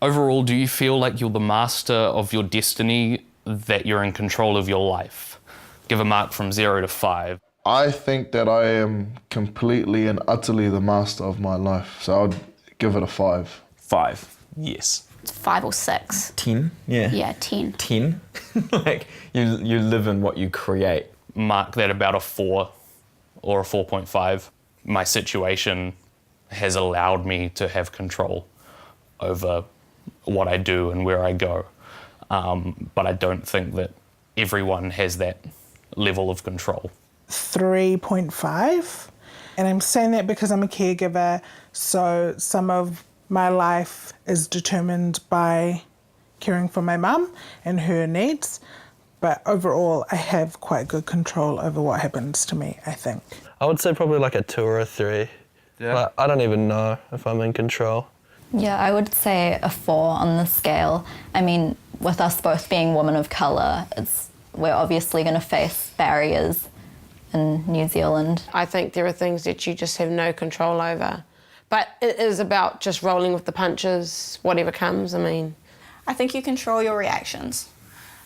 Overall, do you feel like you're the master of your destiny, that you're in control of your life? Give a mark from 0 to 5. I think that I am completely and utterly the master of my life, so I'd give it a 5. 5, yes. It's 5 or 6. 10? Yeah. Yeah, 10. 10? Like, you live in what you create. Mark that about a 4 or a 4.5. My situation has allowed me to have control over what I do and where I go. But I don't think that everyone has that level of control. 3.5. And I'm saying that because I'm a caregiver, so some of my life is determined by caring for my mum and her needs. But overall, I have quite good control over what happens to me, I think. I would say probably like a 2 or a 3. Yeah. Like, I don't even know if I'm in control. Yeah, I would say a 4 on the scale. I mean, with us both being women of colour, we're obviously going to face barriers in New Zealand. I think there are things that you just have no control over. But it is about just rolling with the punches, whatever comes, I mean. I think you control your reactions.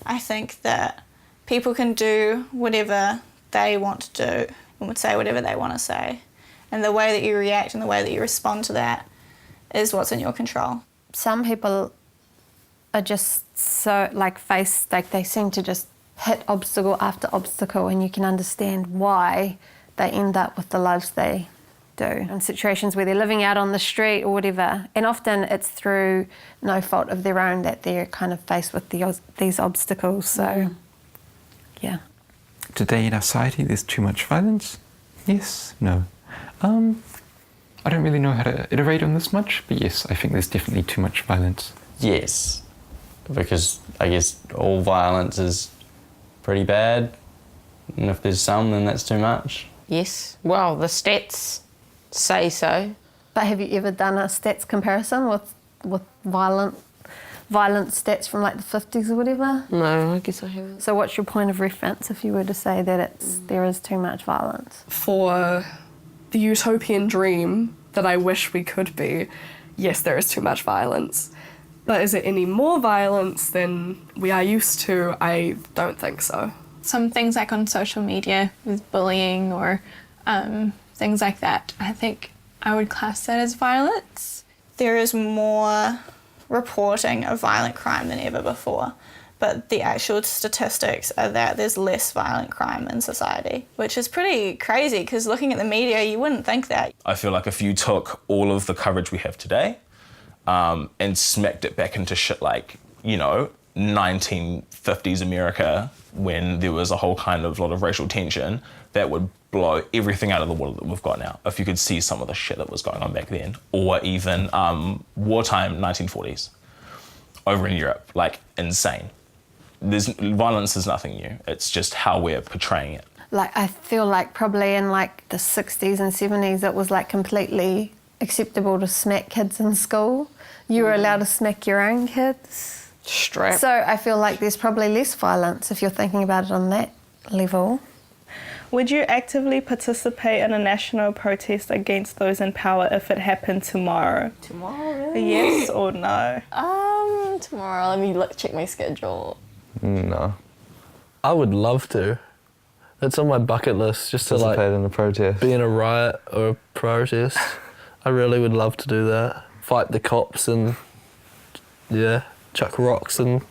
I think that people can do whatever they want to do and would say whatever they want to say. And the way that you react and the way that you respond to that is what's in your control. Some people are just so, they seem to just hit obstacle after obstacle, and you can understand why they end up with the lives they do. In situations where they're living out on the street or whatever, and often it's through no fault of their own that they're kind of faced with these obstacles, so, yeah. Today in our society there's too much violence? Yes, no. I don't really know how to iterate on this much, but yes, I think there's definitely too much violence. Yes, because I guess all violence is pretty bad, and if there's some, then that's too much. Yes, well, the stats say so. But have you ever done a stats comparison with violent stats from like the 50s or whatever? No, I guess I haven't. So what's your point of reference if you were to say that there is too much violence? For the utopian dream that I wish we could be, yes, there is too much violence. But is it any more violence than we are used to? I don't think so. Some things like on social media with bullying or things like that, I think I would class that as violence. There is more reporting of violent crime than ever before, but the actual statistics are that there's less violent crime in society, which is pretty crazy because looking at the media, you wouldn't think that. I feel like if you took all of the coverage we have today and smacked it back into shit like, 1950s America, when there was a whole kind of lot of racial tension, that would blow everything out of the water that we've got now. If you could see some of the shit that was going on back then, or even wartime 1940s over in Europe, like insane. Violence is nothing new. It's just how we're portraying it. Like, I feel like probably in like the 60s and 70s, it was like completely acceptable to smack kids in school. You were allowed to smack your own kids. Straight. So I feel like there's probably less violence if you're thinking about it on that level. Would you actively participate in a national protest against those in power if it happened tomorrow? Tomorrow, really? Yes or no? Tomorrow, let me check my schedule. No. I would love to. It's on my bucket list, just to Participate in a protest. be in a riot or a protest. I really would love to do that. Fight the cops and, chuck rocks and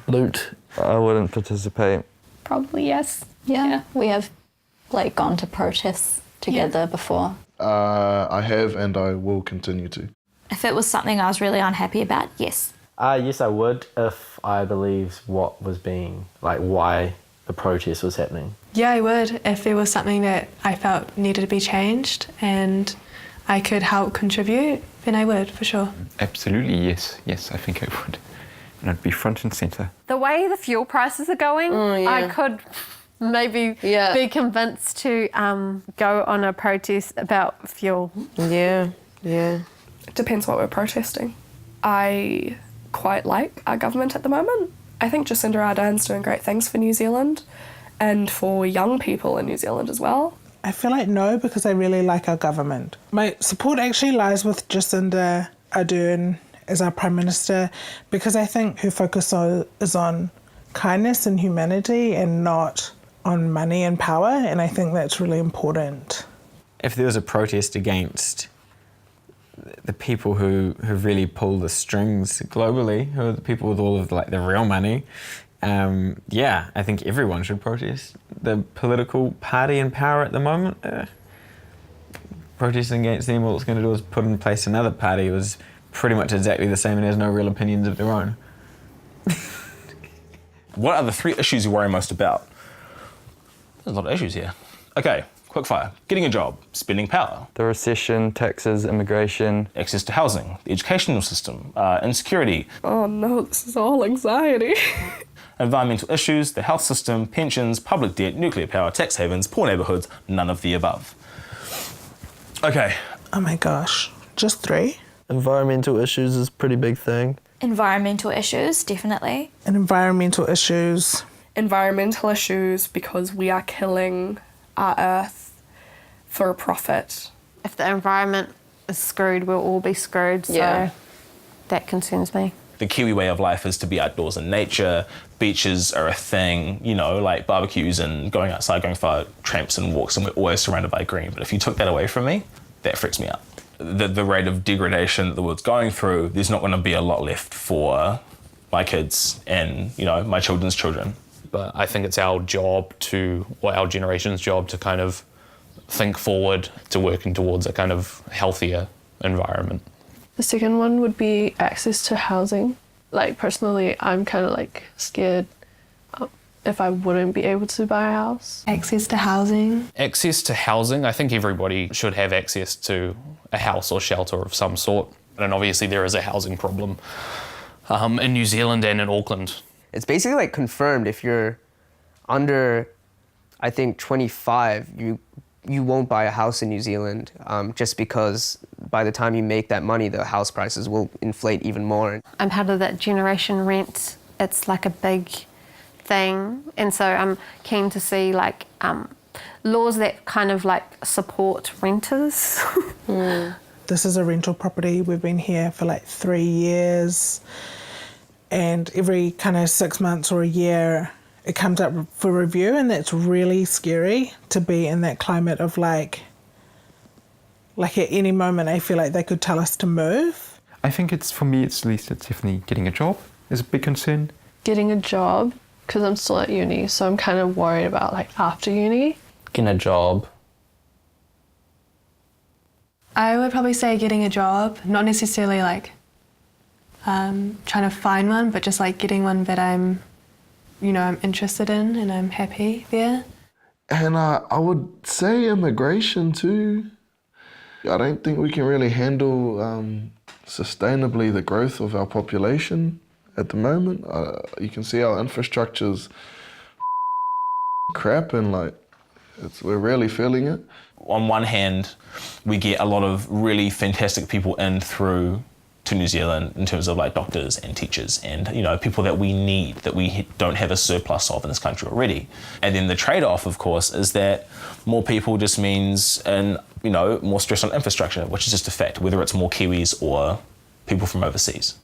loot. I wouldn't participate. Probably yes. Yeah. We have gone to protests together before. I have and I will continue to. If it was something I was really unhappy about, yes. Yes, I would if I believed what was being, why the protest was happening. Yeah, I would if there was something that I felt needed to be changed and I could help contribute, then I would, for sure. Absolutely, yes. Yes, I think I would. And I'd be front and centre. The way the fuel prices are going, I could maybe be convinced to go on a protest about fuel. Yeah. It depends what we're protesting. I quite like our government at the moment. I think Jacinda Ardern's doing great things for New Zealand and for young people in New Zealand as well. I feel like no, because I really like our government. My support actually lies with Jacinda Ardern as our Prime Minister, because I think her focus is on kindness and humanity and not on money and power, and I think that's really important. If there was a protest against the people who really pull the strings globally, who are the people with all of like the real money, I think everyone should protest. The political party in power at the moment, protesting against them, all it's going to do is put in place another party who is pretty much exactly the same and has no real opinions of their own. What are the 3 issues you worry most about? There's a lot of issues here. Okay, quick fire. Getting a job, spending power. The recession, taxes, immigration. Access to housing, the educational system, insecurity. Oh no, this is all anxiety. Environmental issues, the health system, pensions, public debt, nuclear power, tax havens, poor neighbourhoods, none of the above. Okay. Oh my gosh, just 3? Environmental issues is a pretty big thing. Environmental issues, definitely. And environmental issues. Environmental issues because we are killing our earth for a profit. If the environment is screwed, we'll all be screwed, so that concerns me. The Kiwi way of life is to be outdoors in nature. Beaches are a thing, you know, like barbecues and going outside, going for tramps and walks, and we're always surrounded by green. But if you took that away from me, that freaks me out. The rate of degradation that the world's going through, there's not going to be a lot left for my kids and, you know, my children's children. But I think it's our job or our generation's job to kind of think forward to working towards a kind of healthier environment. The second one would be access to housing. Like personally, I'm kind of like scared if I wouldn't be able to buy a house. Access to housing. Access to housing, I think everybody should have access to a house or shelter of some sort. And obviously there is a housing problem in New Zealand and in Auckland. It's basically like confirmed if you're under, I think, 25, you won't buy a house in New Zealand just because by the time you make that money, the house prices will inflate even more. I'm part of that generation rent. It's like a big thing, and so I'm keen to see like laws that kind of like support renters. This is a rental property. We've been here for like 3 years, and every kind of 6 months or a year it comes up for review, and that's really scary to be in that climate of like at any moment I feel like they could tell us to move. I think for me it's definitely getting a job is a big concern. Getting a job, because I'm still at uni, so I'm kind of worried about like after uni. Getting a job. I would probably say getting a job, not necessarily like trying to find one, but just like getting one that I'm interested in and I'm happy there. And I would say immigration too. I don't think we can really handle sustainably the growth of our population at the moment. You can see our infrastructure's crap, and we're really feeling it. On one hand, we get a lot of really fantastic people in through to New Zealand in terms of like doctors and teachers and people that we need, that we don't have a surplus of in this country already. And then the trade-off, of course, is that more people just means more stress on infrastructure, which is just a fact, whether it's more Kiwis or people from overseas.